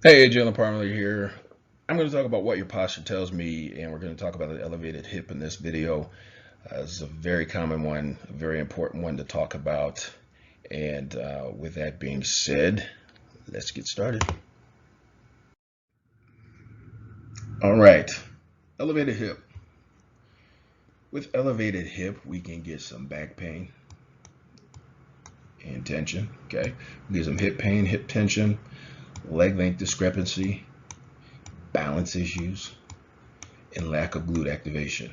Hey, Jalen Parmalee here. I'm going to talk about what your posture tells me, and we're going to talk about the elevated hip in this video. This is a very common one, a very important one to talk about. And with that being said, let's get started. All right, elevated hip. With elevated hip, we can get some back pain and tension. Okay, we get some hip pain, hip tension, leg length discrepancy, balance issues, and lack of glute activation.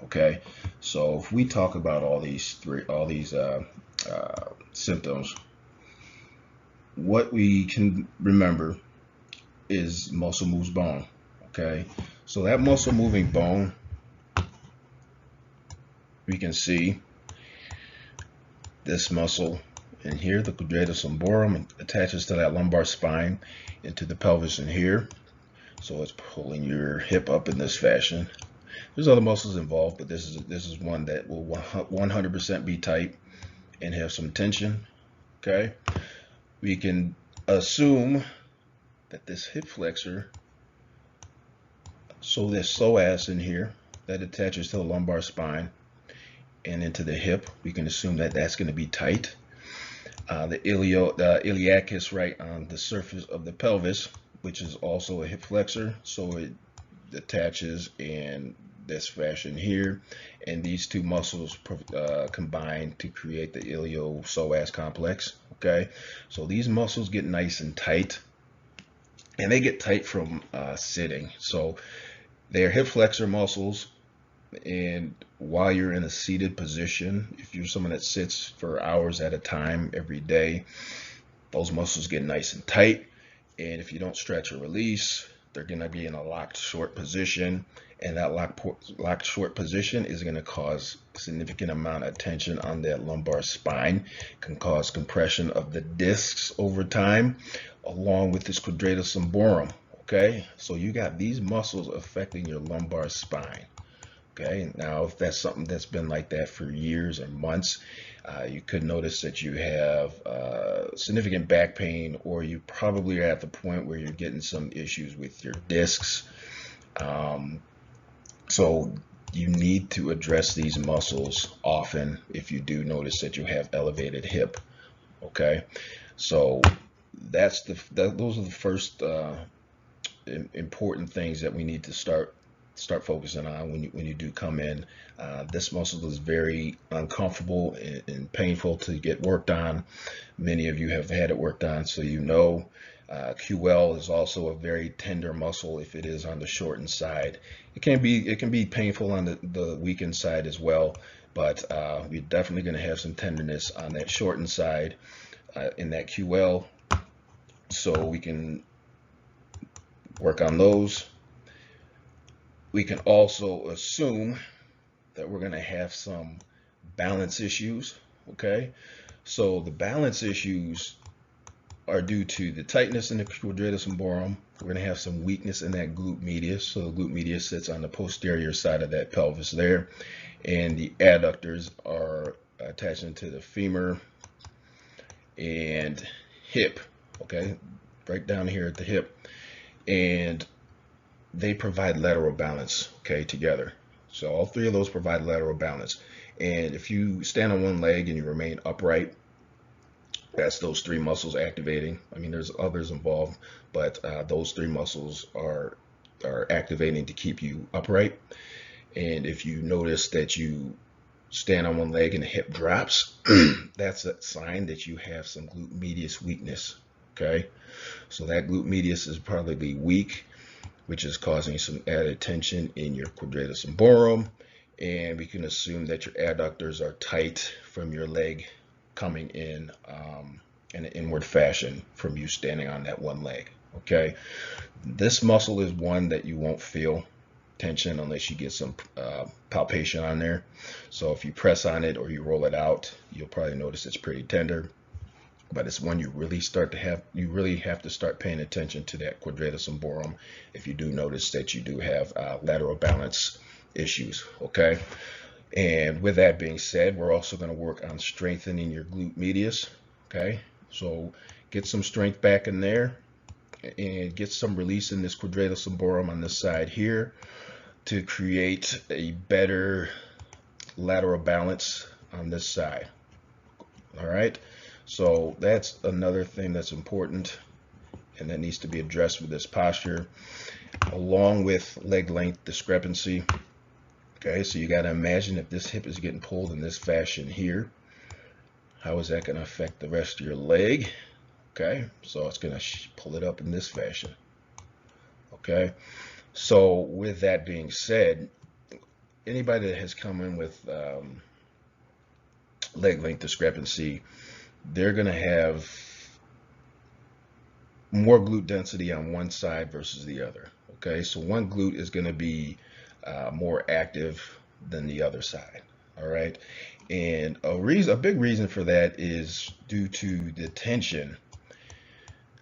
Okay, so if we talk about all these symptoms, what we can remember is muscle moves bone. Okay, so that muscle moving bone, we can see this muscle in here, the quadratus lumborum, attaches to that lumbar spine into the pelvis in here. So it's pulling your hip up in this fashion. There's other muscles involved, but this is one that will 100% be tight and have some tension. Okay, we can assume that this hip flexor, so this psoas in here that attaches to the lumbar spine and into the hip, we can assume that that's going to be tight. The iliacus right on the surface of the pelvis, which is also a hip flexor, so it attaches in this fashion here, and these two muscles combine to create the iliopsoas complex. Okay, so these muscles get nice and tight, and they get tight from sitting. So they're hip flexor muscles, and while you're in a seated position, if you're someone that sits for hours at a time every day, those muscles get nice and tight. And if you don't stretch or release, they're going to be in a locked short position, and that locked short position is going to cause a significant amount of tension on that lumbar spine, can cause compression of the discs over time, along with this quadratus lumborum. Okay, so you got these muscles affecting your lumbar spine. Okay, now if that's something that's been like that for years or months, you could notice that you have significant back pain, or you probably are at the point where you're getting some issues with your discs. So you need to address these muscles often if you do notice that you have elevated hip. Okay, so those are the first important things that we need to start focusing on when you do come in. This muscle is very uncomfortable and painful to get worked on. Many of you have had it worked on, so you know. QL is also a very tender muscle if it is on the shortened side. It can be painful on the weakened side as well, but you're definitely going to have some tenderness on that shortened side in that QL. So we can work on those. We can also assume that we're going to have some balance issues. Okay, so the balance issues are due to the tightness in the quadratus lumborum. We're going to have some weakness in that glute medius. So the glute medius sits on the posterior side of that pelvis there, and the adductors are attaching to the femur and hip. Okay, right down here at the hip, and they provide lateral balance, okay, together. So all three of those provide lateral balance. And if you stand on one leg and you remain upright, that's those three muscles activating. I mean, there's others involved, but those three muscles are activating to keep you upright. And if you notice that you stand on one leg and the hip drops, that's a sign that you have some glute medius weakness. Okay, so that glute medius is probably weak, which is causing some added tension in your quadratus lumborum, and we can assume that your adductors are tight from your leg coming in an inward fashion from you standing on that one leg. Okay, this muscle is one that you won't feel tension unless you get some palpation on there. So if you press on it or you roll it out, you'll probably notice it's pretty tender. But it's when you really have to start paying attention to that quadratus lumborum if you do notice that you do have lateral balance issues. Okay, and with that being said, we're also going to work on strengthening your glute medius. Okay, so get some strength back in there. and get some release in this quadratus lumborum on this side here to create a better lateral balance on this side. All right, so that's another thing that's important and that needs to be addressed with this posture, along with leg length discrepancy. Okay, so you got to imagine if this hip is getting pulled in this fashion here, how is that going to affect the rest of your leg? Okay, so it's going to pull it up in this fashion. Okay, so with that being said, anybody that has come in with leg length discrepancy, they're going to have more glute density on one side versus the other. Okay, so one glute is going to be more active than the other side. All right, and a big reason for that is due to the tension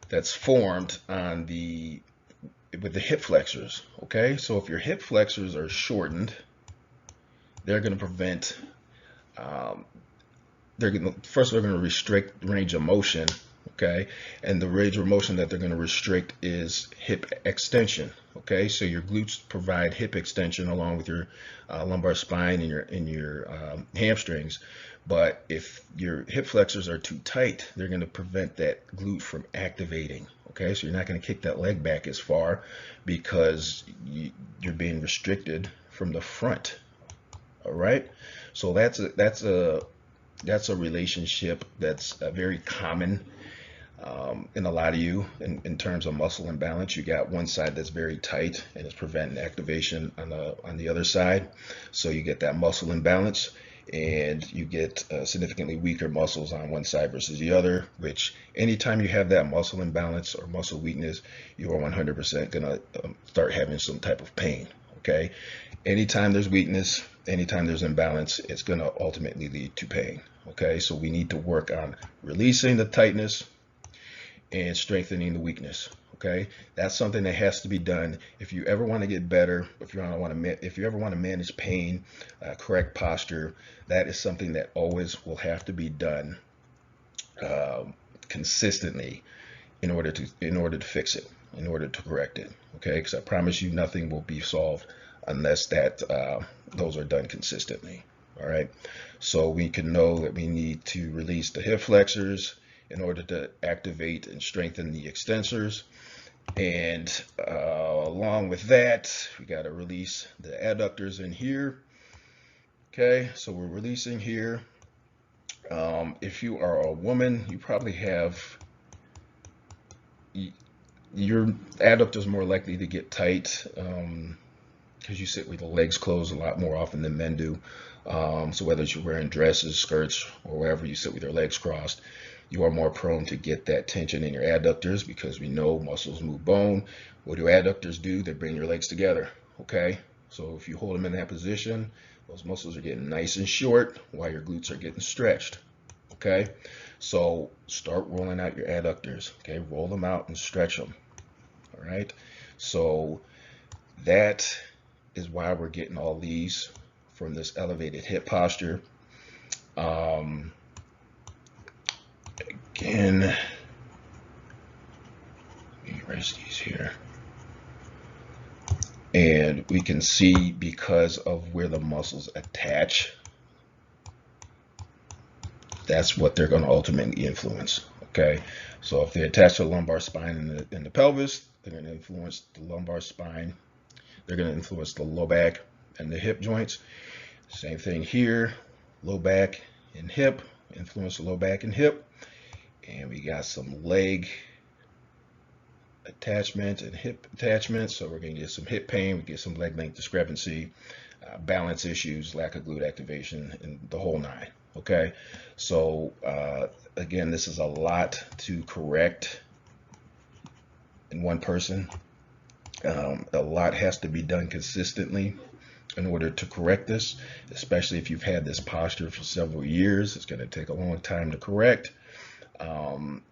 that's formed on with the hip flexors. Okay, so if your hip flexors are shortened, they're going to prevent first they're going to restrict range of motion. Okay, and the range of motion that they're going to restrict is hip extension. Okay, so your glutes provide hip extension along with your lumbar spine and your hamstrings. But if your hip flexors are too tight, they're going to prevent that glute from activating. Okay, so you're not going to kick that leg back as far because you're being restricted from the front. All right, so that's a relationship that's very common in a lot of you in terms of muscle imbalance. You got one side that's very tight and it's preventing activation on the other side, so you get that muscle imbalance, and you get significantly weaker muscles on one side versus the other, which anytime you have that muscle imbalance or muscle weakness, you are 100% gonna start having some type of pain. Okay, anytime there's weakness, anytime there's imbalance, it's gonna ultimately lead to pain. Okay, so we need to work on releasing the tightness and strengthening the weakness. Okay, that's something that has to be done if you ever want to get better. If you ever want to manage pain, correct posture, that is something that always will have to be done consistently in order to fix it, in order to correct it. Okay, because I promise you, nothing will be solved unless those are done consistently. All right, so we can know that we need to release the hip flexors in order to activate and strengthen the extensors. And along with that, we got to release the adductors in here. Okay, so we're releasing here. If you are a woman, you probably have your adductors more likely to get tight because you sit with the legs closed a lot more often than men do. So whether you're wearing dresses, skirts, or wherever you sit with your legs crossed, you are more prone to get that tension in your adductors, because we know muscles move bone. What do adductors do? They bring your legs together. Okay, so if you hold them in that position, those muscles are getting nice and short while your glutes are getting stretched. Okay, so start rolling out your adductors. Okay, roll them out and stretch them. All right, so that is why we're getting all these from this elevated hip posture. Again, let me erase these here. And we can see, because of where the muscles attach, that's what they're going to ultimately influence. Okay, so if they attach to the lumbar spine and the pelvis, they're going to influence the lumbar spine. They're going to influence the low back and the hip joints. Same thing here, low back and hip, influence the low back and hip. And we got some leg attachment and hip attachment, so we're going to get some hip pain, we get some leg length discrepancy, balance issues, lack of glute activation, and the whole nine. Okay, so again, this is a lot to correct in one person. A lot has to be done consistently in order to correct this, especially if you've had this posture for several years. It's going to take a long time to correct.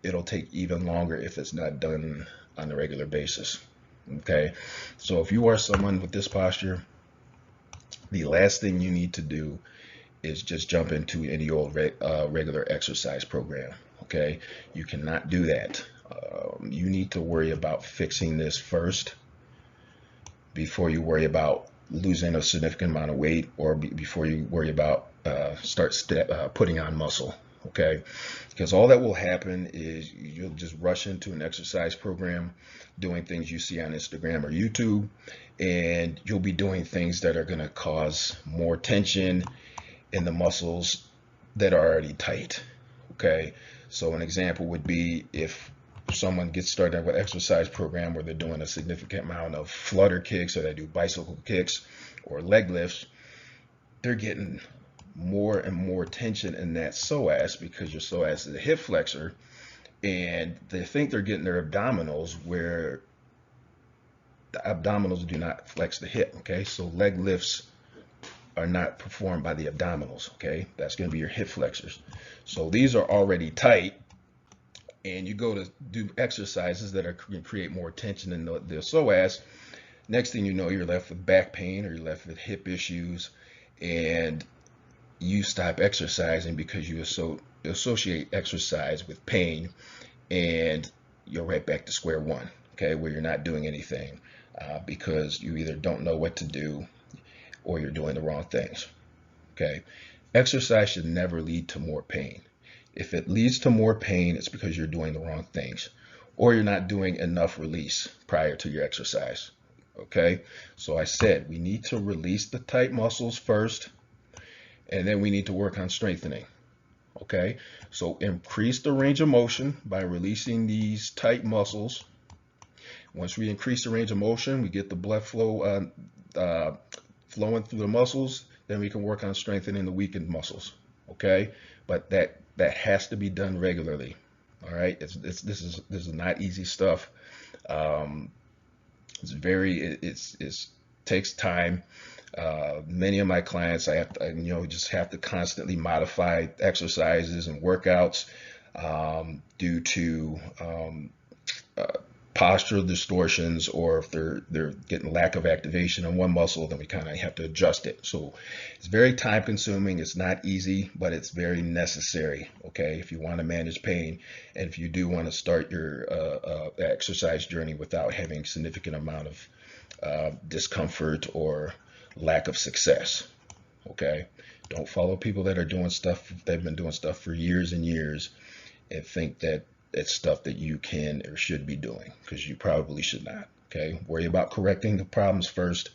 It'll take even longer if it's not done on a regular basis. Okay, so if you are someone with this posture, the last thing you need to do is just jump into any old regular exercise program. Okay, you cannot do that. You need to worry about fixing this first before you worry about losing a significant amount of weight, or before you worry about putting on muscle. Okay, because all that will happen is you'll just rush into an exercise program, doing things you see on Instagram or YouTube, and you'll be doing things that are going to cause more tension in the muscles that are already tight. Okay, so an example would be if someone gets started with an exercise program where they're doing a significant amount of flutter kicks, or they do bicycle kicks or leg lifts, they're getting more and more tension in that psoas, because your psoas is a hip flexor, and they think they're getting their abdominals, where the abdominals do not flex the hip. Okay, so leg lifts are not performed by the abdominals. Okay, that's going to be your hip flexors. So these are already tight, and you go to do exercises that are going to create more tension in the psoas. Next thing you know, you're left with back pain, or you're left with hip issues, and you stop exercising because you associate exercise with pain, and you're right back to square one. Okay, where you're not doing anything because you either don't know what to do, or you're doing the wrong things. Okay, exercise should never lead to more pain. If it leads to more pain, it's because you're doing the wrong things, or you're not doing enough release prior to your exercise. Okay, so I said we need to release the tight muscles first, and then we need to work on strengthening. Okay, so increase the range of motion by releasing these tight muscles. Once we increase the range of motion, we get the blood flow flowing through the muscles, then we can work on strengthening the weakened muscles. Okay, but that has to be done regularly. All right, this is not easy stuff. It takes time. Many of my clients, I just have to constantly modify exercises and workouts due to postural distortions, or if they're getting lack of activation in one muscle, then we kind of have to adjust it. So it's very time consuming. It's not easy, but it's very necessary. Okay, if you want to manage pain, and if you do want to start your exercise journey without having significant amount of discomfort or lack of success. Okay, don't follow people that are doing stuff, they've been doing stuff for years and years, and think that it's stuff that you can or should be doing, because you probably should not. Okay, worry about correcting the problems first,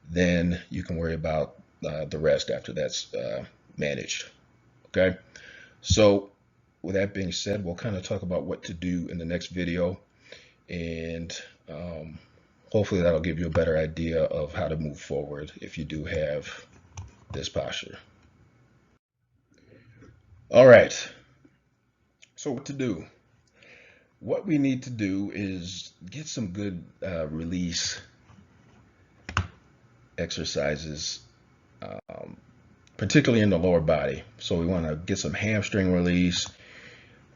then you can worry about the rest after that's managed. Okay, so with that being said, we'll kind of talk about what to do in the next video, and hopefully that'll give you a better idea of how to move forward if you do have this posture. All right, so what to do? What we need to do is get some good release exercises, particularly in the lower body. So we want to get some hamstring release,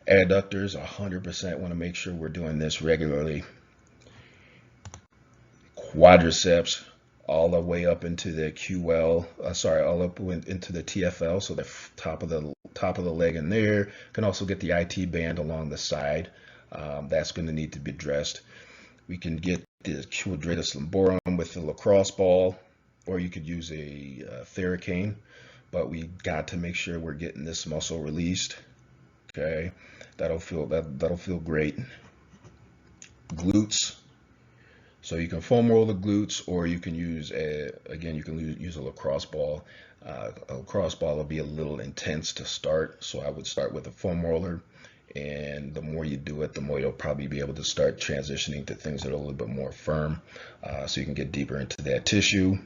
adductors. 100% want to make sure we're doing this regularly. Quadriceps, all the way up into the all up into the TFL, so the top of the leg in there. Can also get the IT band along the side. That's going to need to be addressed. We can get the quadratus lumborum with the lacrosse ball, or you could use a theracane, but we got to make sure we're getting this muscle released. Okay, that'll feel great. Glutes. So you can foam roll the glutes, or you can use a lacrosse ball. A lacrosse ball will be a little intense to start, so I would start with a foam roller, and the more you do it, the more you'll probably be able to start transitioning to things that are a little bit more firm, so you can get deeper into that tissue.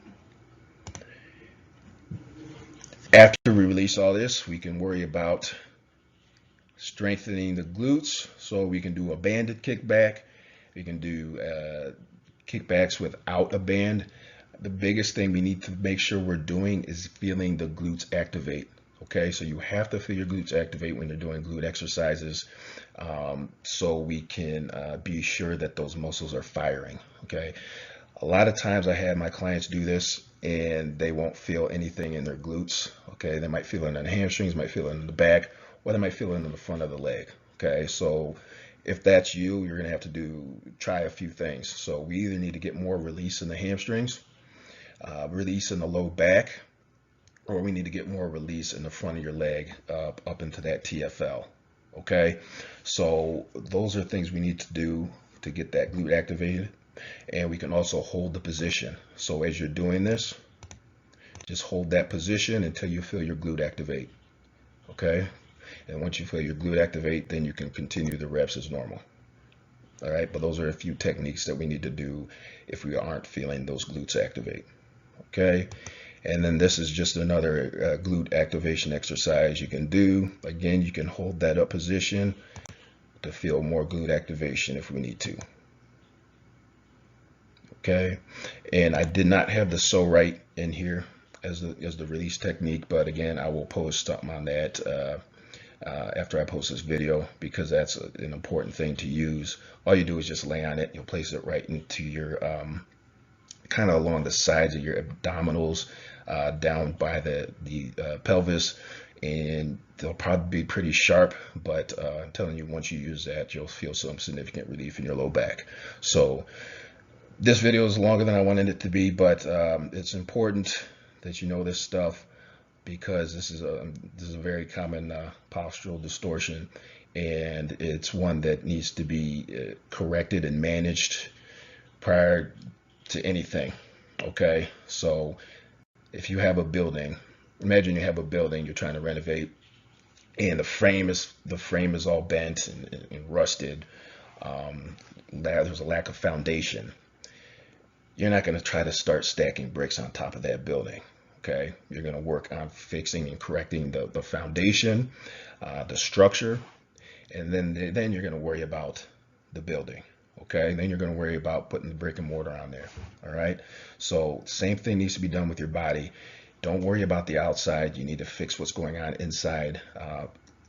After we release all this, we can worry about strengthening the glutes, so we can do a banded kickback. We can do kickbacks without a band. The biggest thing we need to make sure we're doing is feeling the glutes activate. Okay, so you have to feel your glutes activate when you're doing glute exercises, so we can be sure that those muscles are firing. Okay, a lot of times I have my clients do this and they won't feel anything in their glutes. Okay, they might feel it in the hamstrings, might feel it in the back, or they might feel it in the front of the leg. Okay, so If that's you, you're going to have to try a few things. So we either need to get more release in the hamstrings, release in the low back, or we need to get more release in the front of your leg up into that TFL. Okay, so those are things we need to do to get that glute activated. And we can also hold the position. So as you're doing this, just hold that position until you feel your glute activate. Okay, and once you feel your glute activate, then you can continue the reps as normal. All right, but those are a few techniques that we need to do if we aren't feeling those glutes activate. Okay, and then this is just another glute activation exercise you can do. Again, you can hold that up position to feel more glute activation if we need to. Okay, and I did not have the so right in here as the release technique, but again, I will post something on that after I post this video, because that's an important thing to use. All you do is just lay on it. You'll place it right into your kind of along the sides of your abdominals, down by the pelvis, and they'll probably be pretty sharp, but I'm telling you, once you use that, you'll feel some significant relief in your low back. So this video is longer than I wanted it to be, but it's important that you know this stuff, because this is a very common postural distortion, and it's one that needs to be corrected and managed prior to anything. Okay, so if you have a building, imagine you have a building you're trying to renovate, and the frame is all bent and rusted. There's a lack of foundation. You're not going to try to start stacking bricks on top of that building. Okay, you're going to work on fixing and correcting the foundation, the structure, and then you're going to worry about the building. Okay, then you're going to worry about putting the brick and mortar on there. All right, so same thing needs to be done with your body. Don't worry about the outside. You need to fix what's going on inside.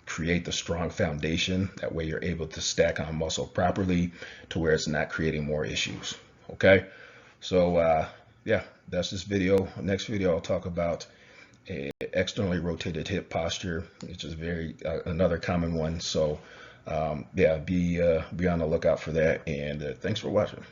Create the strong foundation. That way you're able to stack on muscle properly to where it's not creating more issues. Okay, so yeah, that's this video. Next video, I'll talk about a externally rotated hip posture, which is another common one. So yeah, be on the lookout for that, and thanks for watching.